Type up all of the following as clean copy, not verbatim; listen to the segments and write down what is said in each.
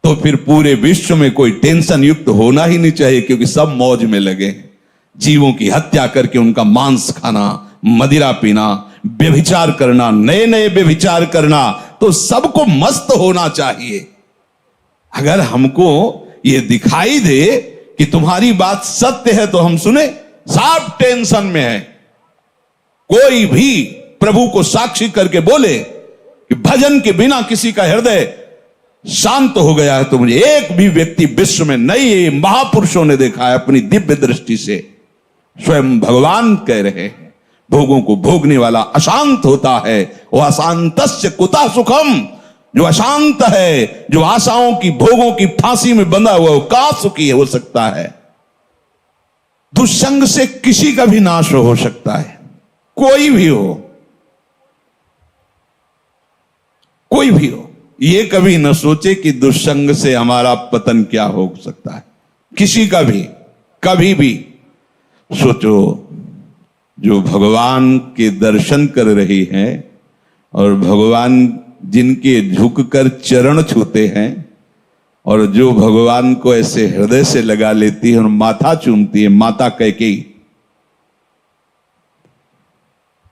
तो फिर पूरे विश्व में कोई टेंशन युक्त होना ही नहीं चाहिए, क्योंकि सब मौज में लगे हैं। जीवों की हत्या करके उनका मांस खाना, मदिरा पीना, व्यभिचार करना, नए नए व्यभिचार करना, तो सबको मस्त होना चाहिए। अगर हमको ये दिखाई दे कि तुम्हारी बात सत्य है तो हम सुने, सब टेंशन में है। कोई भी प्रभु को साक्षी करके बोले कि भजन के बिना किसी का हृदय शांत हो गया है, तो मुझे एक भी व्यक्ति विश्व में नहीं, महापुरुषों ने देखा है अपनी दिव्य दृष्टि से। स्वयं भगवान कह रहे हैं, भोगों को भोगने वाला अशांत होता है, वह अशांतस्य कुतः सुखम। जो अशांत है, जो आशाओं की भोगों की फांसी में बंधा हुआ, वो का सुखी हो सकता है। दुष्संग से किसी का भी नाश हो सकता है, कोई भी हो, कोई भी हो। ये कभी न सोचे कि दुष्संग से हमारा पतन क्या हो सकता है, किसी का भी, कभी भी। सोचो, जो भगवान के दर्शन कर रही हैं और भगवान जिनके झुककर चरण छूते हैं, और जो भगवान को ऐसे हृदय से लगा लेती है और माथा चूमती है, माता कैकेयी,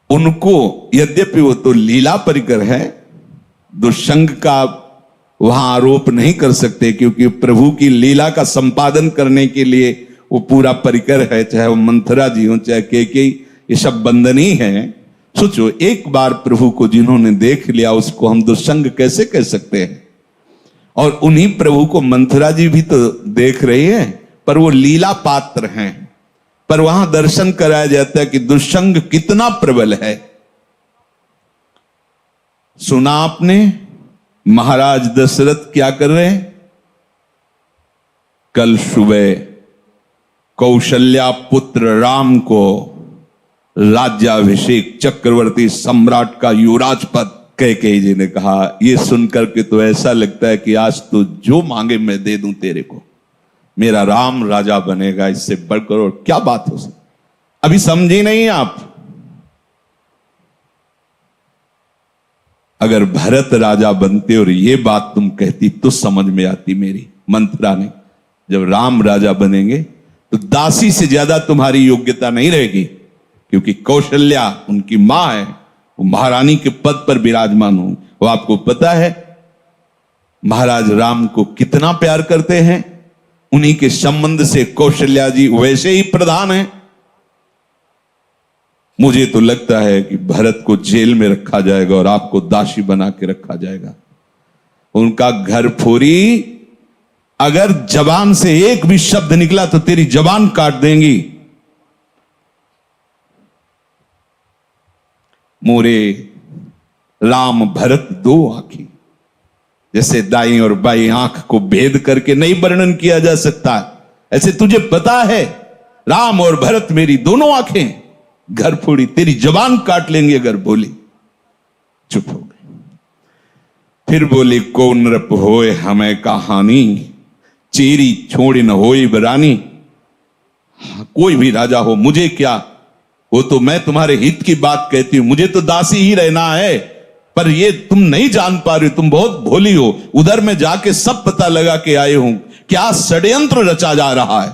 उनको यद्यपि वो तो लीला परिकर है, दुष्संग का वहां आरोप नहीं कर सकते, क्योंकि प्रभु की लीला का संपादन करने के लिए वो पूरा परिकर है। चाहे वो मंथरा जी हो, चाहे कैकेयी, ये सब बंदनी है। सोचो, एक बार प्रभु को जिन्होंने देख लिया, उसको हम दुष्संग कैसे कह सकते हैं। और उन्हीं प्रभु को मंथरा जी भी तो देख रही है, पर वो लीला पात्र हैं। पर वहां दर्शन कराया जाता है कि दुष्संग कितना प्रबल है। सुना आपने महाराज दशरथ क्या कर रहे हैं? कल सुबह कौशल्या पुत्र राम को राज्याभिषेक, चक्रवर्ती सम्राट का युवराज पद कैकेयी जी ने कहा। ये सुनकर के तो ऐसा लगता है कि आज तो जो मांगे मैं दे दूं तेरे को, मेरा राम राजा बनेगा, इससे बढ़कर और क्या बात हो सकती। अभी समझी नहीं आप? अगर भरत राजा बनते और ये बात तुम कहती तो समझ में आती मेरी। मंथरा ने, जब राम राजा बनेंगे तो दासी से ज्यादा तुम्हारी योग्यता नहीं रहेगी, क्योंकि कौशल्या उनकी मां है, वो महारानी के पद पर विराजमान हूं। वो आपको पता है महाराज राम को कितना प्यार करते हैं, उन्हीं के संबंध से कौशल्या जी वैसे ही प्रधान हैं। मुझे तो लगता है कि भरत को जेल में रखा जाएगा और आपको दासी बना के रखा जाएगा। उनका घर फोरी, अगर जबान से एक भी शब्द निकला तो तेरी जबान काट देंगी। मोरे राम भरत दो आंखी, जैसे दाई और बाई आंख को भेद करके नहीं वर्णन किया जा सकता, ऐसे तुझे पता है राम और भरत मेरी दोनों आंखें। घर फोड़ी, तेरी जबान काट लेंगे अगर बोली। चुप हो गए। फिर बोली, को नृप होए हमें कहानी, चेरी छोड़ी न होई बरानी। कोई भी राजा हो, मुझे क्या, वो तो मैं तुम्हारे हित की बात कहती हूं, मुझे तो दासी ही रहना है। पर ये तुम नहीं जान पा रही हो, तुम बहुत भोली हो। उधर में जाके सब पता लगा के आए हूं क्या षड्यंत्र रचा जा रहा है।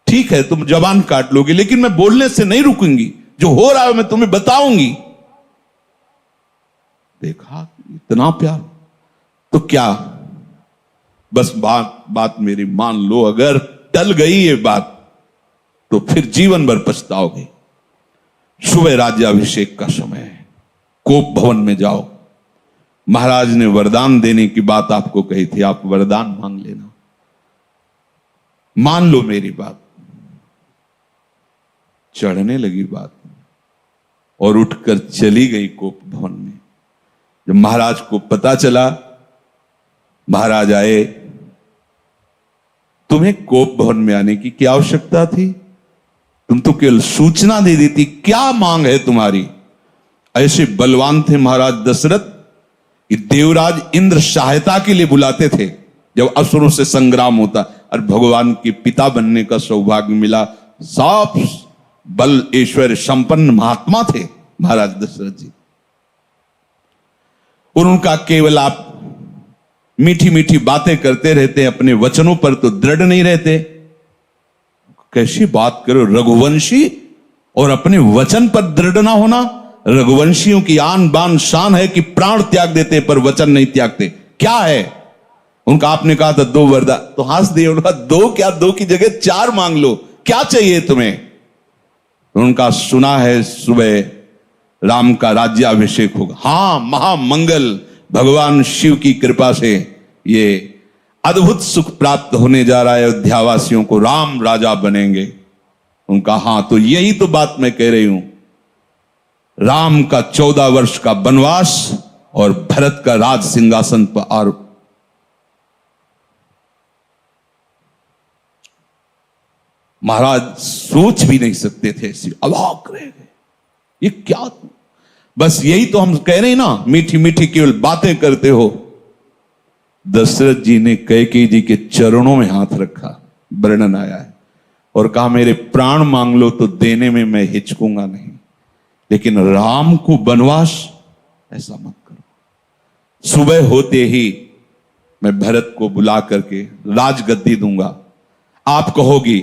ठीक है, तुम जबान काट लोगे, लेकिन मैं बोलने से नहीं रुकूंगी। जो हो रहा है मैं तुम्हें बताऊंगी। देखा इतना प्यार, तो क्या बस बात मेरी मान लो। अगर टल गई ये बात तो फिर जीवन भर पछताओगे। सुबह राज्याभिषेक का समय है, कोप भवन में जाओ। महाराज ने वरदान देने की बात आपको कही थी, आप वरदान मांग लेना। मान लो मेरी बात। चढ़ने लगी बात और उठकर चली गई कोप भवन में। जब महाराज को पता चला, महाराज आए, तुम्हें कोप भवन में आने की क्या आवश्यकता थी? तुम तो केवल सूचना दे देती, क्या मांग है तुम्हारी? ऐसे बलवान थे महाराज दशरथ कि देवराज इंद्र सहायता के लिए बुलाते थे जब असुरों से संग्राम होता, और भगवान के पिता बनने का सौभाग्य मिला। सब बल ऐश्वर्य संपन्न महात्मा थे महाराज दशरथ जी। और उनका केवल आप मीठी मीठी बातें करते रहते हैं, अपने वचनों पर तो दृढ़ नहीं रहते। कैसी बात करो, रघुवंशी और अपने वचन पर दृढ़ ना होना। रघुवंशियों की आन बान शान है कि प्राण त्याग देते पर वचन नहीं त्यागते। क्या है उनका? आपने कहा था 2 वरदान, तो हंस दिए। उनका 2 क्या, 2 की जगह 4 मांग लो, क्या चाहिए तुम्हें? उनका सुना है सुबह राम का राज्याभिषेक होगा। हां, महामंगल, भगवान शिव की कृपा से ये अद्भुत सुख प्राप्त होने जा रहा है, अयोध्यावासियों को राम राजा बनेंगे। उनका हां, तो यही तो बात मैं कह रही हूं। राम का 14 वर्ष का वनवास और भरत का राज सिंहासन पर आरोप। महाराज सोच भी नहीं सकते थे, ऐसी अवाक रह गए, ये क्या? बस यही तो हम कह रहे हैं ना, मीठी मीठी केवल बातें करते हो। दशरथ जी ने कैकेयी जी के चरणों में हाथ रखा, वर्णन आया है, और कहा मेरे प्राण मांग लो तो देने में मैं हिचकूंगा नहीं, लेकिन राम को वनवास ऐसा मत करो। सुबह होते ही मैं भरत को बुला करके राजगद्दी दूंगा, आप कहोगी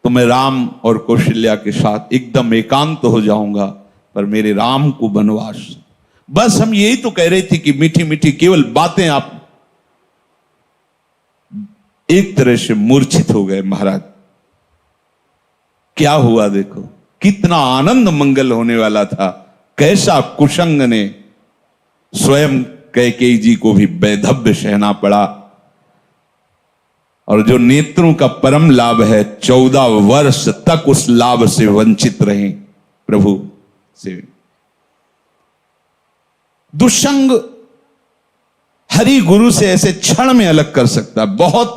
तो मैं राम और कौशल्या के साथ एकदम एकांत हो जाऊंगा, पर मेरे राम को वनवास। बस हम यही तो कह रहे थे कि मीठी मीठी केवल बातें। आप एक तरह से मूर्छित हो गए महाराज। क्या हुआ देखो, कितना आनंद मंगल होने वाला था, कैसा कुशंग ने स्वयं कैकेयी जी को भी वैधव्य सहना पड़ा। और जो नेत्रों का परम लाभ है, 14 वर्ष तक उस लाभ से वंचित रहे प्रभु से। दुष्संग हरि गुरु से ऐसे क्षण में अलग कर सकता है। बहुत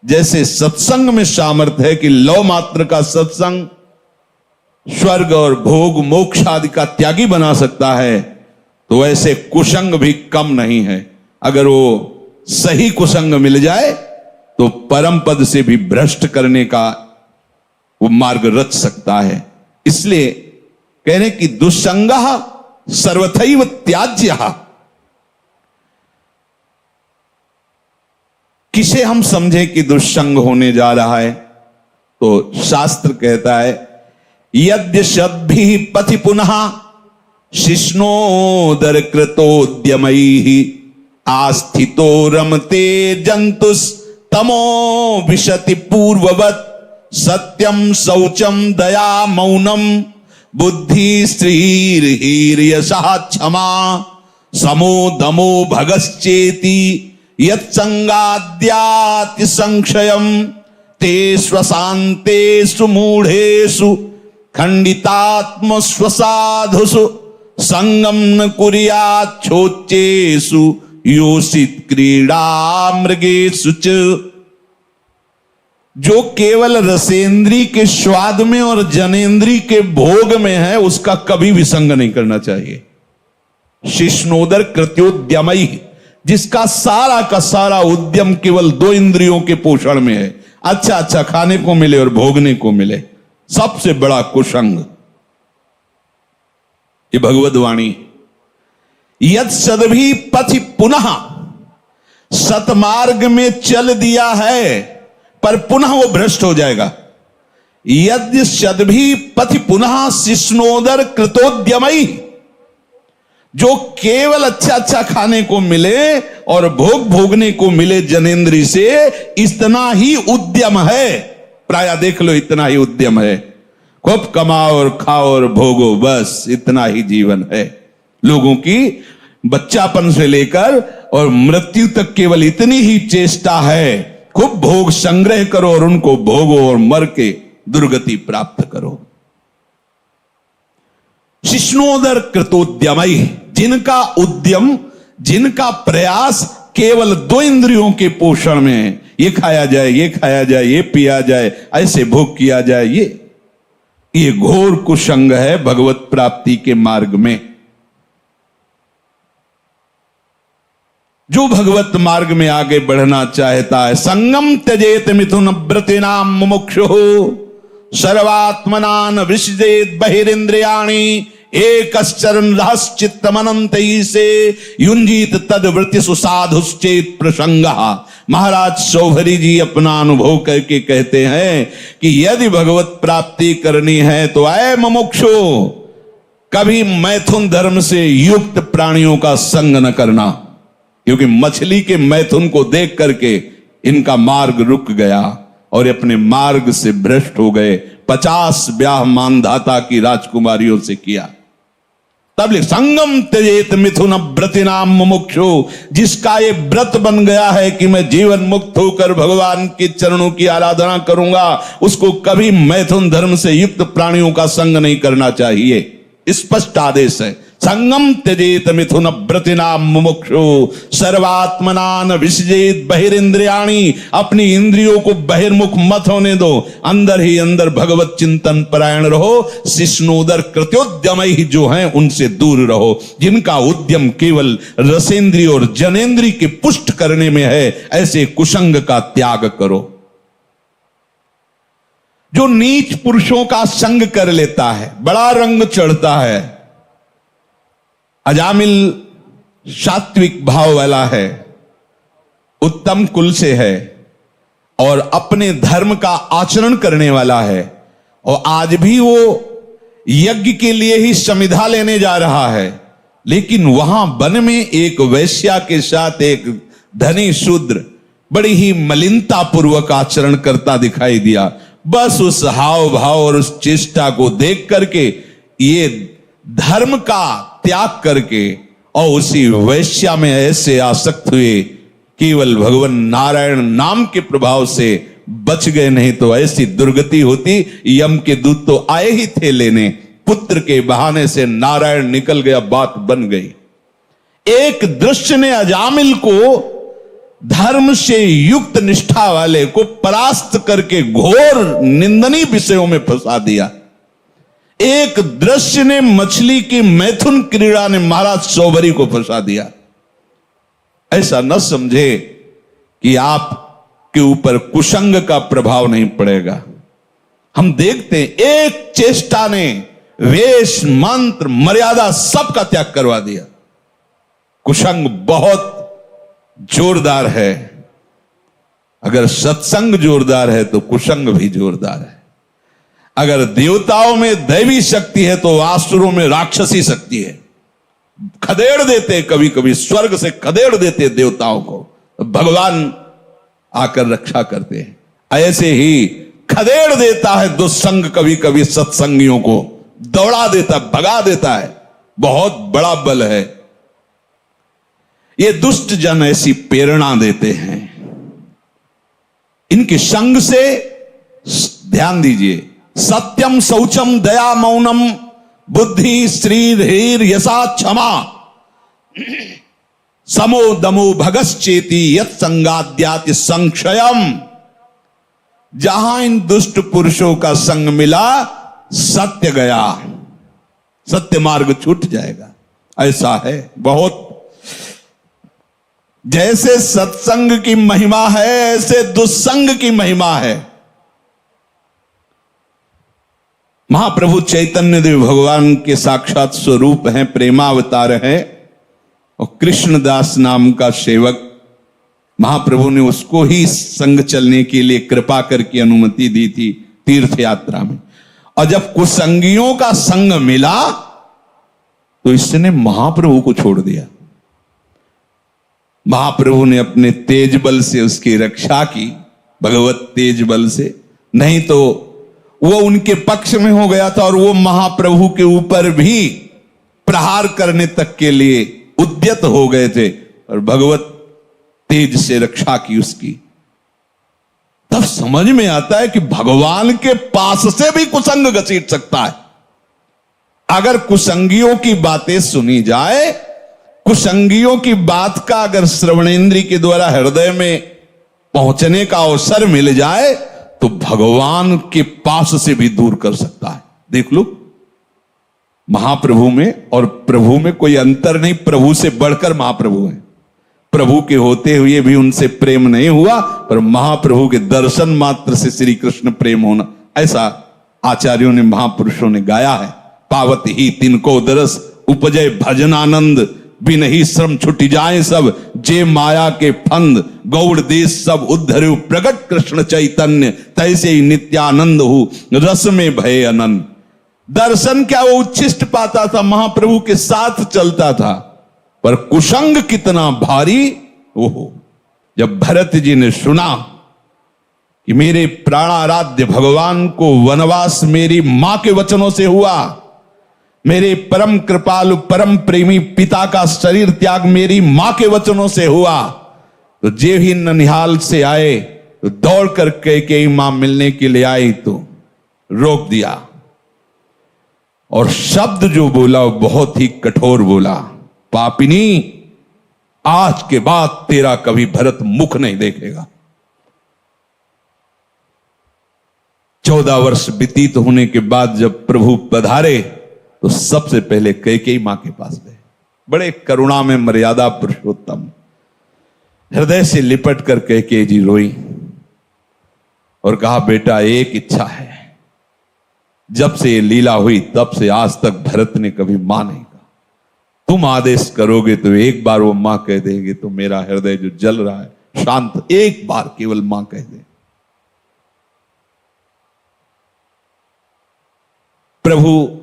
जैसे सत्संग में सामर्थ्य है कि लौ मात्र का सत्संग स्वर्ग और भोग मोक्ष आदि का त्यागी बना सकता है, तो ऐसे कुसंग भी कम नहीं है। अगर वो सही कुसंग मिल जाए तो परम पद से भी भ्रष्ट करने का वो मार्ग रच सकता है। इसलिए कह रहे कि दुस्संगः सर्वथैव त्याज्यः। किसे हम समझे कि दुस्संग होने जा रहा है? तो शास्त्र कहता है यद्य सद्भिः पथि पुनः शिष्णोदर कृतोद्यमैः आस्थितो रमते जंतुस् तमो विशति पूर्ववत् सत्यम शौचम दया मौनम बुद्धि स्त्रीर्हीर्यशः क्षमा समो दमो भगश्चेति यत्संगाद्याति संक्षयम ते स्वशान्तेषु मूढ़ेषु खंडितात्म स्वसाधुषु संगम न कुर्याच्छोच्चेषु योषित क्रीड़ा मृगेषु च। जो केवल रसेंद्री के स्वाद में और जनेंद्री के भोग में है, उसका कभी भी संग नहीं करना चाहिए। शिष्णोदर कृत्योद्यमई, जिसका सारा का सारा उद्यम केवल 2 इंद्रियों के पोषण में है, अच्छा अच्छा खाने को मिले और भोगने को मिले, सबसे बड़ा कुसंग। ये भगवद वाणी। यद सद्भिः पथि पुनः, सतमार्ग में चल दिया है पर पुनः वो भ्रष्ट हो जाएगा। यद्य सद्भिः पथि पुनः शिष्णोदर कृतोद्यमई, जो केवल अच्छा अच्छा खाने को मिले और भोग भोगने को मिले जनेंद्री से, इतना ही उद्यम है। प्राय देख लो, इतना ही उद्यम है। खूब कमाओ और खाओ और भोगो, बस इतना ही जीवन है लोगों की। बच्चापन से लेकर और मृत्यु तक केवल इतनी ही चेष्टा है, खूब भोग संग्रह करो और उनको भोगो और मर के दुर्गति प्राप्त करो। शिष्णोदर कृतोद्यमई, जिनका उद्यम, जिनका प्रयास केवल 2 इंद्रियों के पोषण में है, ये खाया जाए, ये खाया जाए, ये पिया जाए, ऐसे भोग किया जाए, ये घोर कुसंग है भगवत प्राप्ति के मार्ग में। जो भगवत मार्ग में आगे बढ़ना चाहता है, संगम त्यजेत मिथुन व्रतिनाम मुमुक्षुः सर्वात्मनान विसृजेत बहिरिंद्रियाणि एकश्चरण रहश्चित्तमनंत से युंजीत तद वृत्ति सुसाधुश्चेत प्रसंग। महाराज शौभरी जी अपना अनुभव करके कहते हैं कि यदि भगवत प्राप्ति करनी है तो ऐ मुमुक्षु, कभी मैथुन धर्म से युक्त प्राणियों का संग न करना, क्योंकि मछली के मैथुन को देख करके इनका मार्ग रुक गया और अपने मार्ग से भ्रष्ट हो गए। 50 ब्याह मानधाता की राजकुमारियों से किया। तब लिख संगम त्यजेत मिथुन व्रतिनाम मुमुक्षु, जिसका ये व्रत बन गया है कि मैं जीवन मुक्त होकर भगवान के चरणों की आराधना करूंगा, उसको कभी मैथुन धर्म से युक्त प्राणियों का संग नहीं करना चाहिए। स्पष्ट आदेश है, संगम त्यजेत मिथुन व्रतिनाम मुमुक्षु सर्वात्मनान विसजेत बहिरिंद्रियाणी, अपनी इंद्रियों को बहिर्मुख मत होने दो, अंदर ही अंदर भगवत चिंतन परायण रहो। शिष्णोदर कृत्योद्यम ही जो हैं उनसे दूर रहो, जिनका उद्यम केवल रसेंद्रिय और जनेन्द्रिय के पुष्ट करने में है, ऐसे कुसंग का त्याग करो। जो नीच पुरुषों का संग कर लेता है, बड़ा रंग चढ़ता है, अजामिल सात्विक भाव वाला है, उत्तम कुल से है और अपने धर्म का आचरण करने वाला है, और आज भी वो यज्ञ के लिए ही समिधा लेने जा रहा है, लेकिन वहां वन में एक वैश्या के साथ एक धनी शूद्र बड़ी ही मलिनता पूर्वक आचरण करता दिखाई दिया। बस उस हाव भाव और उस चेष्टा को देख करके ये धर्म का त्याग करके और उसी वैश्या में ऐसे आसक्त हुए, केवल भगवान नारायण नाम के प्रभाव से बच गए, नहीं तो ऐसी दुर्गति होती। यम के दूत तो आए ही थे लेने, पुत्र के बहाने से नारायण निकल गया, बात बन गई। एक दृश्य ने अजामिल को धर्म से युक्त निष्ठा वाले को परास्त करके घोर निंदनीय विषयों में फंसा दिया। एक दृश्य ने मछली की मैथुन क्रीड़ा ने महाराज शौभरी को फंसा दिया। ऐसा न समझे कि आप के ऊपर कुसंग का प्रभाव नहीं पड़ेगा। हम देखते हैं एक चेष्टा ने वेश मंत्र मर्यादा सबका त्याग करवा दिया। कुसंग बहुत जोरदार है। अगर सत्संग जोरदार है तो कुसंग भी जोरदार है। अगर देवताओं में दैवी शक्ति है तो आसुरों में राक्षसी शक्ति है। खदेड़ देते, कभी कभी स्वर्ग से खदेड़ देते देवताओं को, भगवान आकर रक्षा करते हैं। ऐसे ही खदेड़ देता है दुस्संग कभी कभी सत्संगियों को, दौड़ा देता, भगा देता है। बहुत बड़ा बल है। ये दुष्ट जन ऐसी प्रेरणा देते हैं। इनके संग से ध्यान दीजिए, सत्यम शौचम दया मौनम बुद्धि श्री धीर यशा क्षमा समो दमो भगश्चेति यत् संगाद्याति संक्षयम। जहां इन दुष्ट पुरुषों का संग मिला, सत्य गया, सत्य मार्ग छूट जाएगा। ऐसा है बहुत। जैसे सत्संग की महिमा है, ऐसे दुस्संग की महिमा है। महाप्रभु चैतन्य देव भगवान के साक्षात स्वरूप हैं, प्रेमावतार हैं, और कृष्णदास नाम का सेवक, महाप्रभु ने उसको ही संग चलने के लिए कृपा करके अनुमति दी थी तीर्थ यात्रा में। और जब कुसंगियों का संग मिला तो इसने महाप्रभु को छोड़ दिया। महाप्रभु ने अपने तेज बल से उसकी रक्षा की, भगवत तेज बल से, नहीं तो वो उनके पक्ष में हो गया था और वो महाप्रभु के ऊपर भी प्रहार करने तक के लिए उद्यत हो गए थे, और भगवत तेज से रक्षा की उसकी। तब समझ में आता है कि भगवान के पास से भी कुसंग घसीट सकता है। अगर कुसंगियों की बातें सुनी जाए, कुसंगियों की बात का अगर श्रवणेन्द्रिय के द्वारा हृदय में पहुंचने का अवसर मिल जाए तो भगवान के पास से भी दूर कर सकता है। देख लो, महाप्रभु में और प्रभु में कोई अंतर नहीं, प्रभु से बढ़कर महाप्रभु है। प्रभु के होते हुए भी उनसे प्रेम नहीं हुआ, पर महाप्रभु के दर्शन मात्र से श्री कृष्ण प्रेम होना, ऐसा आचार्यों ने, महापुरुषों ने गाया है। पावत ही तिनको दरस उपजय भजन आनंद, बिन ही श्रम छुट जाए सब, जे माया के फंद, गौड़ देश सब उद्धरु प्रगट कृष्ण चैतन्य, तैसे ही नित्यानंद हो रस में भय अनंत। दर्शन क्या वो उच्छिष्ट पाता था, महाप्रभु के साथ चलता था, पर कुसंग कितना भारी। ओहो, जब भरत जी ने सुना कि मेरे प्राणाराध्य भगवान को वनवास मेरी मां के वचनों से हुआ, मेरे परम कृपालु परम प्रेमी पिता का शरीर त्याग मेरी मां के वचनों से हुआ, तो जे ही ननिहाल से आए तो दौड़ कर कैकेयी मां मिलने के लिए आई, तो रोक दिया और शब्द जो बोला वो बहुत ही कठोर बोला, पापिनी आज के बाद तेरा कभी भरत मुख नहीं देखेगा। 14 वर्ष व्यतीत होने के बाद जब प्रभु पधारे तो सबसे पहले कैकेयी मां के पास गए। बड़े करुणा में मर्यादा पुरुषोत्तम, हृदय से लिपट कर कैकेयी जी रोई और कहा, बेटा एक इच्छा है, जब से ये लीला हुई तब से आज तक भरत ने कभी मां नहीं कहा, तुम आदेश करोगे तो एक बार वो मां कह देंगे तो मेरा हृदय जो जल रहा है शांत, एक बार केवल मां कह दे। प्रभु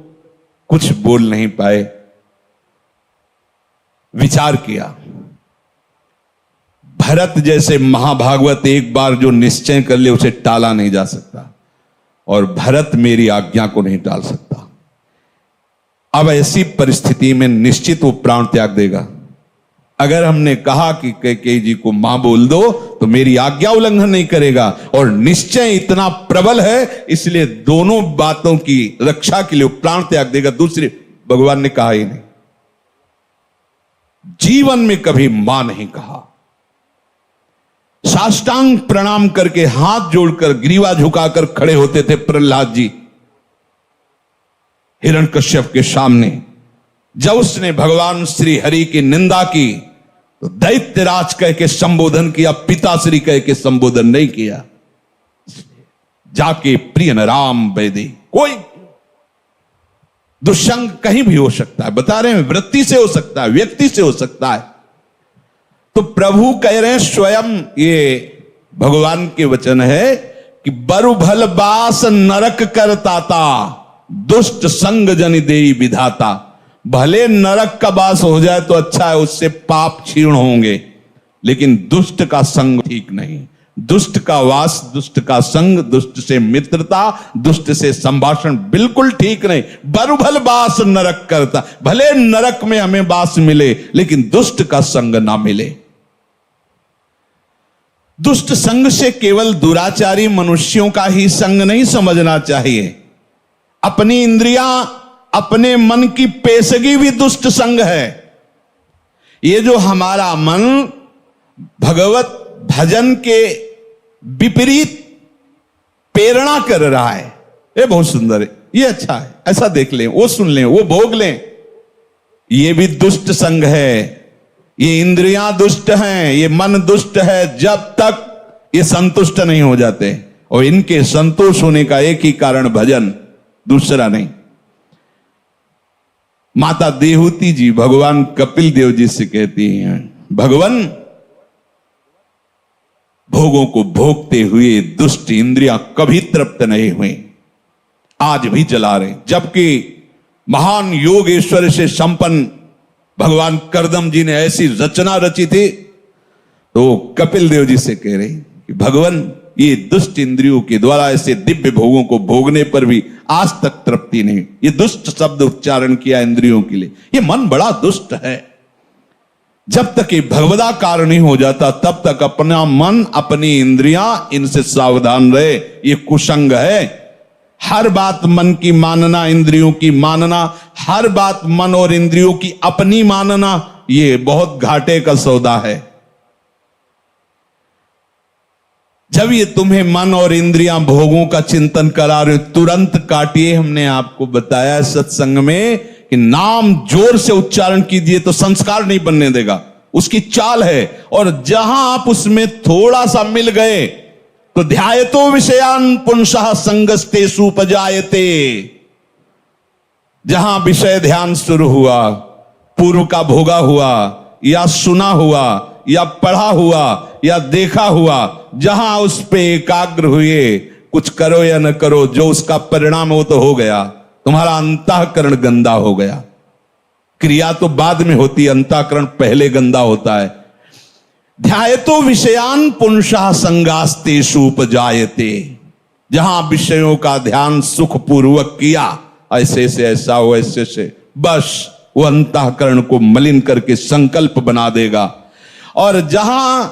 कुछ बोल नहीं पाए, विचार किया। भरत जैसे महाभागवत एक बार जो निश्चय कर ले उसे टाला नहीं जा सकता, और भरत मेरी आज्ञा को नहीं टाल सकता। अब ऐसी परिस्थिति में निश्चित वो प्राण त्याग देगा। अगर हमने कहा कि कैकेयी जी को मां बोल दो तो मेरी आज्ञा उल्लंघन नहीं करेगा, और निश्चय इतना प्रबल है इसलिए दोनों बातों की रक्षा के लिए प्राण त्याग देगा। दूसरी भगवान ने कहा ही नहीं, जीवन में कभी मां नहीं कहा। साष्टांग प्रणाम करके हाथ जोड़कर ग्रीवा झुकाकर खड़े होते थे प्रहलाद जी हिरण्यकश्यप के सामने। जब उसने भगवान श्री हरि की निंदा की तो दैत्यराज कह के संबोधन किया, पिताश्री कह के संबोधन नहीं किया। जाके प्रिय राम वैदे, कोई दुष्संग कहीं भी हो सकता है, बता रहे हैं, वृत्ति से हो सकता है, व्यक्ति से हो सकता है। तो प्रभु कह रहे हैं स्वयं, ये भगवान के वचन है कि बरु भल बास नरक करताता, दुष्ट संग जन देई विधाता। भले नरक का वास हो जाए तो अच्छा है, उससे पाप क्षीण होंगे, लेकिन दुष्ट का संग ठीक नहीं। दुष्ट का वास, दुष्ट का संग, दुष्ट से मित्रता, दुष्ट से संभाषण बिल्कुल ठीक नहीं। बरुभल बास नरक करता, भले नरक में हमें बास मिले लेकिन दुष्ट का संग ना मिले। दुष्ट संग से केवल दुराचारी मनुष्यों का ही संग नहीं समझना चाहिए। अपनी इंद्रियां, अपने मन की पेशगी भी दुष्ट संग है। ये जो हमारा मन भगवत भजन के विपरीत प्रेरणा कर रहा है, ये बहुत सुंदर है, ये अच्छा है, ऐसा देख लें, वो सुन लें, वो भोग लें, ये भी दुष्ट संग है। ये इंद्रियां दुष्ट हैं, ये मन दुष्ट है, जब तक ये संतुष्ट नहीं हो जाते। और इनके संतोष होने का एक ही कारण भजन, दूसरा नहीं। माता देहूती जी भगवान कपिल देव जी से कहती हैं, भगवान भोगों को भोगते हुए दुष्ट इंद्रियां कभी तृप्त नहीं हुई, आज भी जला रहे। जबकि महान योगेश्वर से संपन्न भगवान करदम जी ने ऐसी रचना रची थी, तो कपिल देव जी से कह रहे कि भगवान ये दुष्ट इंद्रियों के द्वारा ऐसे दिव्य भोगों को भोगने पर भी आज तक तृप्ति नहीं। ये दुष्ट शब्द उच्चारण किया इंद्रियों के लिए, ये मन बड़ा दुष्ट है। जब तक ये भगवदाकार नहीं हो जाता तब तक अपना मन, अपनी इंद्रियां, इनसे सावधान रहे। ये कुसंग है। हर बात मन की मानना, इंद्रियों की मानना, हर बात मन और इंद्रियों की अपनी मानना, ये बहुत घाटे का सौदा है। जब ये तुम्हें मन और इंद्रियां भोगों का चिंतन करा रहे, तुरंत काटिए। हमने आपको बताया सत्संग में कि नाम जोर से उच्चारण कीजिए तो संस्कार नहीं बनने देगा, उसकी चाल है। और जहां आप उसमें थोड़ा सा मिल गए तो ध्यायतो विषयान पुंसः संगस्ते सुपजायते। जहां विषय ध्यान शुरू हुआ, पूर्व का भोगा हुआ या सुना हुआ या पढ़ा हुआ या देखा हुआ, जहां उस पे एकाग्र हुए, कुछ करो या न करो, जो उसका परिणाम वो तो हो गया। तुम्हारा अंतःकरण गंदा हो गया। क्रिया तो बाद में होती, अंतःकरण पहले गंदा होता है। ध्यायतो विषयान पुंसः संगास्तेषु उपजायते। जहां विषयों का ध्यान सुखपूर्वक किया, ऐसे से ऐसा हो, ऐसे से, बस वो अंतःकरण को मलिन करके संकल्प बना देगा। और जहां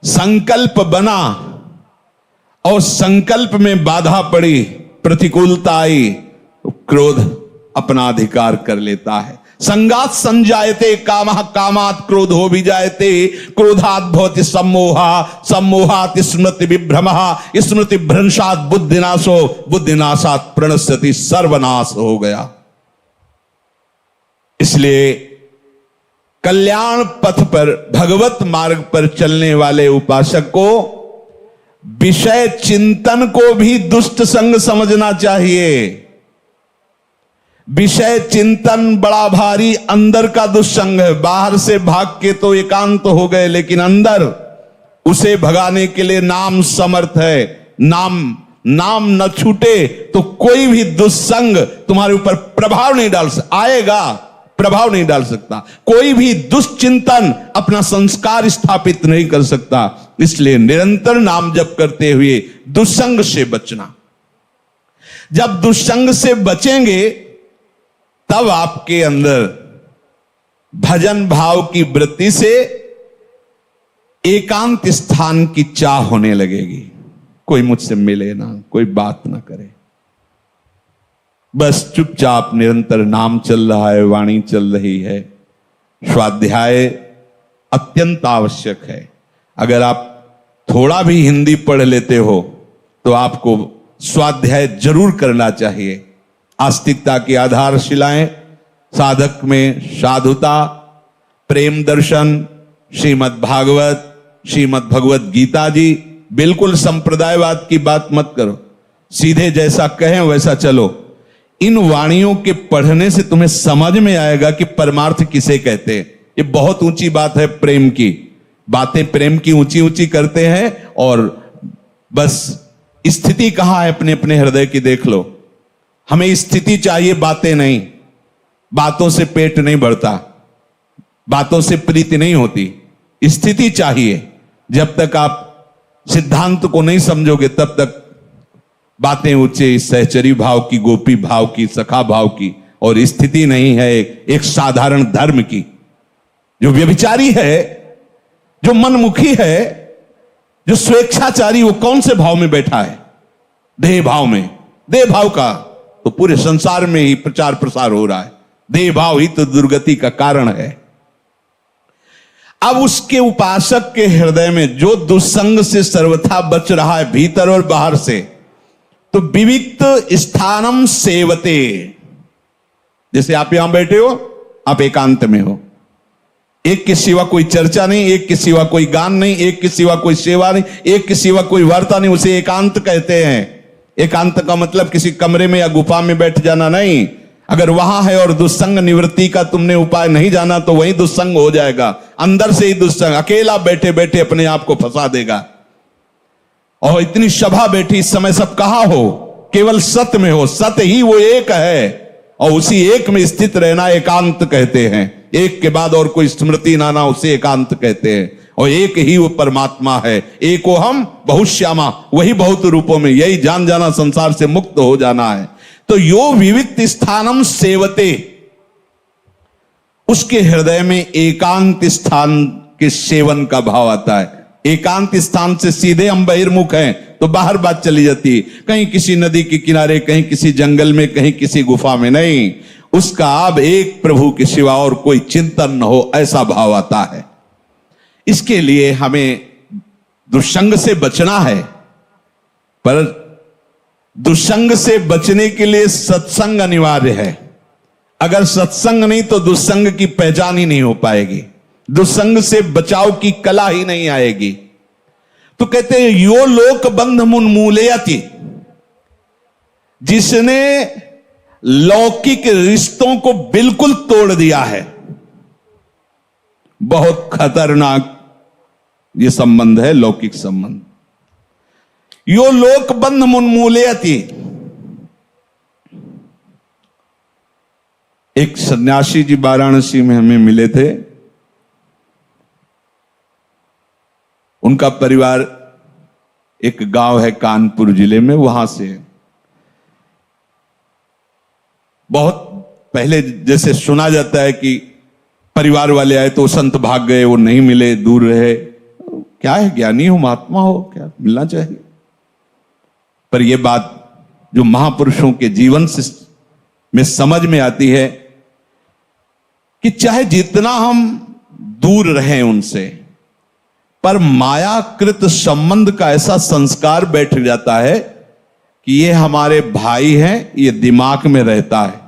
संकल्प बना और संकल्प में बाधा पड़ी, प्रतिकूलता आई, तो क्रोध अपना अधिकार कर लेता है। संगात संजायते कामः, कामात् क्रोधो भी जायते, क्रोधात् भवति सम्मोहा, सम्मोहात् स्मृति विभ्रमः, स्मृति भ्रंशात् बुद्धिनाशो, बुद्धिनाशात् प्रणश्यति, सर्वनाश हो गया। इसलिए कल्याण पथ पर, भगवत मार्ग पर चलने वाले उपासक को विषय चिंतन को भी दुष्ट संग समझना चाहिए। विषय चिंतन बड़ा भारी अंदर का दुष्संग है। बाहर से भाग के तो एकांत हो गए, लेकिन अंदर उसे भगाने के लिए नाम समर्थ है। नाम न छूटे तो कोई भी दुष्संग तुम्हारे ऊपर प्रभाव नहीं डाल सकता, आएगा, प्रभाव नहीं डाल सकता। कोई भी दुष्चिंतन अपना संस्कार स्थापित नहीं कर सकता। इसलिए निरंतर नाम जप करते हुए दुष्संग से बचना। जब दुष्संग से बचेंगे तब आपके अंदर भजन भाव की वृत्ति से एकांत स्थान की चाह होने लगेगी। कोई मुझसे मिले ना, कोई बात ना करे, बस चुपचाप निरंतर नाम चल रहा है, वाणी चल रही है। स्वाध्याय अत्यंत आवश्यक है। अगर आप थोड़ा भी हिंदी पढ़ लेते हो तो आपको स्वाध्याय जरूर करना चाहिए। आस्तिकता की आधारशिलाएं, साधक में साधुता, प्रेम दर्शन, श्रीमद् भागवत, श्रीमद् भगवत गीता जी। बिल्कुल संप्रदायवाद की बात मत करो, सीधे जैसा कहें वैसा चलो। इन वाणियों के पढ़ने से तुम्हें समझ में आएगा कि परमार्थ किसे कहते हैं। ये बहुत ऊंची बात है, प्रेम की बातें, प्रेम की ऊंची ऊंची करते हैं, और बस स्थिति कहां है अपने अपने हृदय की देख लो। हमें स्थिति चाहिए, बातें नहीं। बातों से पेट नहीं भरता, बातों से प्रीति नहीं होती, स्थिति चाहिए। जब तक आप सिद्धांत को नहीं समझोगे तब तक बातें ऊंचे सहचरी भाव की, गोपी भाव की, सखा भाव की, और स्थिति नहीं है एक साधारण धर्म की। जो व्यभिचारी है, जो मनमुखी है, जो स्वेच्छाचारी, वो कौन से भाव में बैठा है? देह भाव में। देह भाव का तो पूरे संसार में ही प्रचार प्रसार हो रहा है। देह भाव ही तो दुर्गति का कारण है। अब उसके उपासक के हृदय में जो दुस्संग से सर्वथा बच रहा है, भीतर और बाहर से, तो विविक्त स्थानम सेवते। जैसे आप यहां बैठे हो, आप एकांत में हो, एक के सिवा कोई चर्चा नहीं, एक के सिवा कोई गान नहीं, एक के सिवा कोई सेवा नहीं, एक के सिवा कोई वार्ता नहीं, उसे एकांत कहते हैं। एकांत का मतलब किसी कमरे में या गुफा में बैठ जाना नहीं। अगर वहां है और दुस्संग निवृत्ति का तुमने उपाय नहीं जाना तो वही दुस्संग हो जाएगा। अंदर से ही दुस्संग अकेला बैठे बैठे अपने आप को फंसा देगा। और इतनी सभा बैठी, इस समय सब कहां हो? केवल सत्य में हो। सत्य ही वो एक है, और उसी एक में स्थित रहना एकांत कहते हैं। एक के बाद और कोई स्मृति ना ना, उसे एकांत कहते हैं। और एक ही वो परमात्मा है। एको हम बहुश्यामा, वही बहुत रूपों में, यही जान जाना, संसार से मुक्त हो जाना है। तो यो विविक्त स्थानम सेवते, उसके हृदय में एकांत स्थान के सेवन का भाव आता है। एकांत स्थान से सीधे हम बहिर्मुख हैं तो बाहर बात चली जाती है, कहीं किसी नदी के किनारे, कहीं किसी जंगल में, कहीं किसी गुफा में। नहीं, उसका अब एक प्रभु के सिवा और कोई चिंतन न हो, ऐसा भाव आता है। इसके लिए हमें दुष्संग से बचना है, पर दुष्संग से बचने के लिए सत्संग अनिवार्य है। अगर सत्संग नहीं तो दुष्संग की पहचान ही नहीं हो पाएगी, दुष्संग से बचाव की कला ही नहीं आएगी। तो कहते हैं यो लोक बंध मुन्मूलयति, जिसने लौकिक रिश्तों को बिल्कुल तोड़ दिया है। बहुत खतरनाक ये संबंध है, लौकिक संबंध। यो लोक बंध मुन्मूलयति। एक सन्यासी जी वाराणसी में हमें मिले थे। उनका परिवार एक गांव है कानपुर जिले में, वहां से बहुत पहले जैसे सुना जाता है कि परिवार वाले आए तो संत भाग गए, वो नहीं मिले, दूर रहे। क्या है, ज्ञानी हो, महात्मा हो, क्या मिलना चाहिए। पर यह बात जो महापुरुषों के जीवन से में समझ में आती है कि चाहे जितना हम दूर रहें उनसे, पर मायाकृत संबंध का ऐसा संस्कार बैठ जाता है कि ये हमारे भाई हैं, ये दिमाग में रहता है।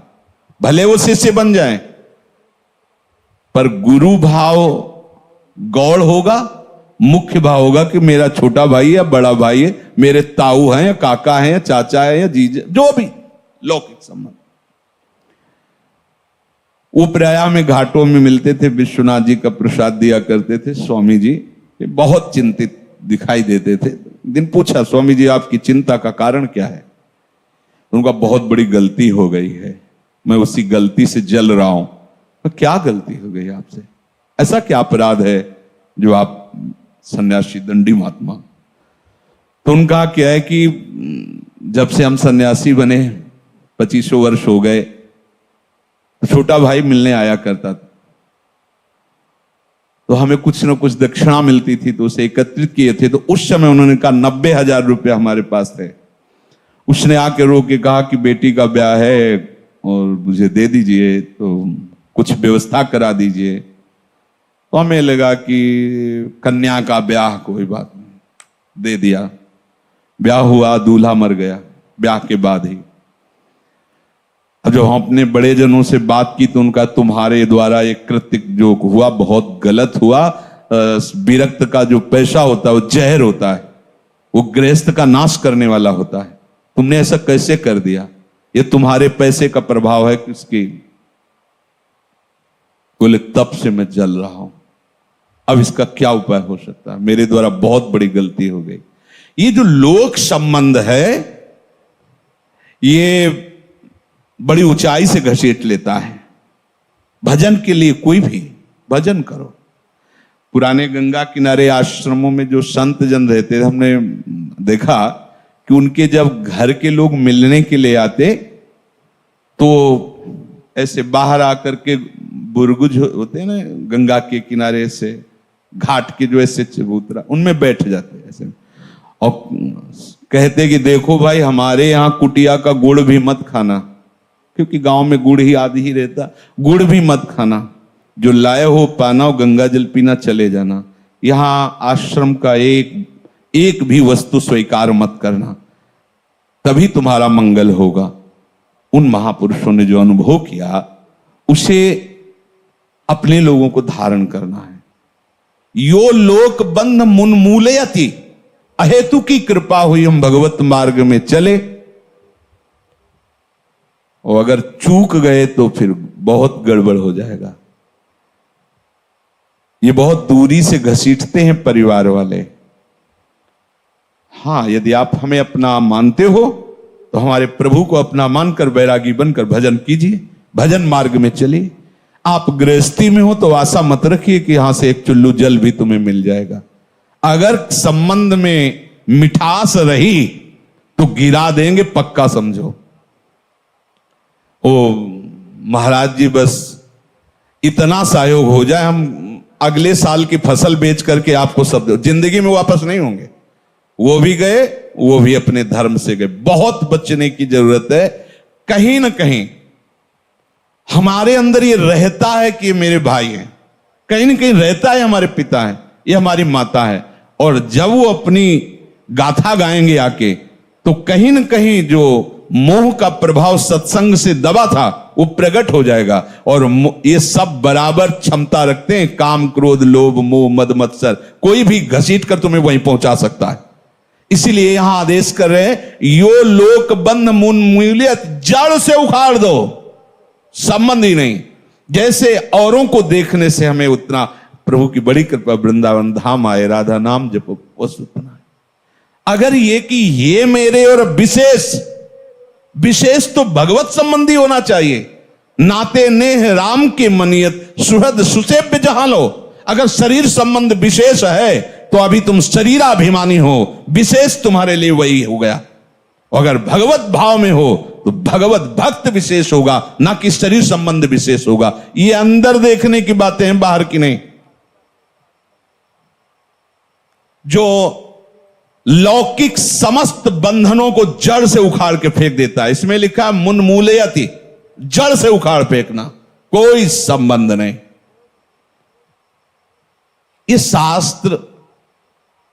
भले वो शिष्य बन जाएं, पर गुरु भाव गौड़ होगा, मुख्य भाव होगा कि मेरा छोटा भाई है या बड़ा भाई है, मेरे ताऊ हैं या काका हैं या चाचा है या जीजा, जो भी लौकिक संबंध। वो प्रयाग में घाटों में मिलते थे, विश्वनाथ जी का प्रसाद दिया करते थे। स्वामी जी बहुत चिंतित दिखाई देते थे। दिन पूछा, स्वामी जी आपकी चिंता का कारण क्या है? उनका बहुत बड़ी गलती हो गई है, मैं उसी गलती से जल रहा हूं। तो क्या गलती हो गई आपसे? ऐसा क्या अपराध है जो आप सन्यासी दंडी महात्मा? तो उनका क्या है कि जब से हम सन्यासी बने 25 वर्ष हो गए, तो छोटा भाई मिलने आया करता था, तो हमें कुछ न कुछ दक्षिणा मिलती थी, तो उसे एकत्रित किए थे। तो उस समय उन्होंने कहा 90,000 रुपया हमारे पास थे। उसने आके रो के कहा कि बेटी का ब्याह है और मुझे दे दीजिए, तो कुछ व्यवस्था करा दीजिए। तो हमें लगा कि कन्या का ब्याह, कोई बात नहीं, दे दिया। ब्याह हुआ, दूल्हा मर गया ब्याह के बाद ही। अब जब हम अपने बड़े जनों से बात की तो उनका तुम्हारे द्वारा एक कृत्य जो हुआ बहुत गलत हुआ। विरक्त का जो पैसा होता है वो जहर होता है, वो गृहस्थ का नाश करने वाला होता है। तुमने ऐसा कैसे कर दिया? ये तुम्हारे पैसे का प्रभाव है किसकी? बोले तब से मैं जल रहा हूं, अब इसका क्या उपाय हो सकता है? मेरे द्वारा बहुत बड़ी गलती हो गई। ये जो लोक संबंध है ये बड़ी ऊंचाई से घसीट लेता है। भजन के लिए कोई भी भजन करो। पुराने गंगा किनारे आश्रमों में जो संत जन रहते थे, हमने देखा कि उनके जब घर के लोग मिलने के लिए आते तो ऐसे बाहर आकर के बुरगुज होते हैं ना गंगा के किनारे से, घाट के जो ऐसे चबूतरा, उनमें बैठ जाते ऐसे और कहते कि देखो भाई, हमारे यहाँ कुटिया का गुड़ भी मत खाना, क्योंकि गांव में गुड़ ही आदि ही रहता। गुड़ भी मत खाना, जो लाए हो पाना और गंगा जल पीना, चले जाना। यहां आश्रम का एक भी वस्तु स्वीकार मत करना, तभी तुम्हारा मंगल होगा। उन महापुरुषों ने जो अनुभव किया उसे अपने लोगों को धारण करना है। यो लोक बंध मुन्मूलयति। अहेतु की कृपा हुई, हम भगवत मार्ग में चले, और अगर चूक गए तो फिर बहुत गड़बड़ हो जाएगा। ये बहुत दूरी से घसीटते हैं परिवार वाले। हां, यदि आप हमें अपना मानते हो तो हमारे प्रभु को अपना मानकर बैरागी बनकर भजन कीजिए, भजन मार्ग में चलिए। आप गृहस्थी में हो तो आशा मत रखिए कि यहां से एक चुल्लू जल भी तुम्हें मिल जाएगा। अगर संबंध में मिठास रही तो गिरा देंगे, पक्का समझो। ओ महाराज जी, बस इतना सहयोग हो जाए, हम अगले साल की फसल बेच करके आपको सब दो। जिंदगी में वापस नहीं होंगे। वो भी गए, वो भी अपने धर्म से गए। बहुत बचने की जरूरत है। कहीं ना कहीं हमारे अंदर ये रहता है कि ये मेरे भाई हैं, कहीं ना कहीं रहता है हमारे पिता हैं, ये हमारी माता है। और जब वो अपनी गाथा गाएंगे आके, तो कहीं ना कहीं जो मोह का प्रभाव सत्संग से दबा था वो प्रकट हो जाएगा। और ये सब बराबर क्षमता रखते हैं, काम क्रोध लोभ मोह मद मत्सर, कोई भी घसीट कर तुम्हें वहीं पहुंचा सकता है। इसीलिए यहां आदेश कर रहे हैं, यो लोक बंध उन्मूलित, जड़ से उखाड़ दो, संबंध ही नहीं। जैसे औरों को देखने से हमें उतना, प्रभु की बड़ी कृपा, वृंदावन धाम आए, राधा नाम जपो, बस उतना। अगर ये कि ये मेरे और विशेष तो भगवत संबंधी होना चाहिए। नाते नेह राम के मनियत, सुहृद सुसेव्य जहां लो। अगर शरीर संबंध विशेष है तो अभी तुम शरीराभिमानी हो, विशेष तुम्हारे लिए वही हो गया। अगर भगवत भाव में हो तो भगवत भक्त विशेष होगा, ना कि शरीर संबंध विशेष होगा। ये अंदर देखने की बातें हैं, बाहर की नहीं। जो लौकिक समस्त बंधनों को जड़ से उखाड़ के फेंक देता है, इसमें लिखा है मुन्मूलयति, जड़ से उखाड़ फेंकना, कोई संबंध नहीं। ये शास्त्र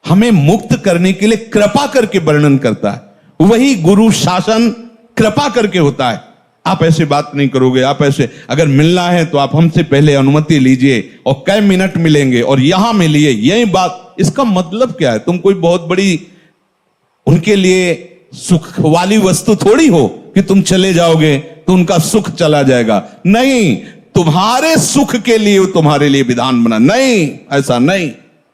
हमें मुक्त करने के लिए कृपा करके वर्णन करता है। वही गुरु शासन कृपा करके होता है। आप ऐसे बात नहीं करोगे, आप ऐसे, अगर मिलना है तो आप हमसे पहले अनुमति लीजिए और कई मिनट मिलेंगे और यहां मिलिए, यही बात। इसका मतलब क्या है? तुम कोई बहुत बड़ी उनके लिए सुख वाली वस्तु थोड़ी हो कि तुम चले जाओगे तो उनका सुख चला जाएगा। नहीं, तुम्हारे सुख के लिए तुम्हारे लिए विधान बना, नहीं, ऐसा नहीं।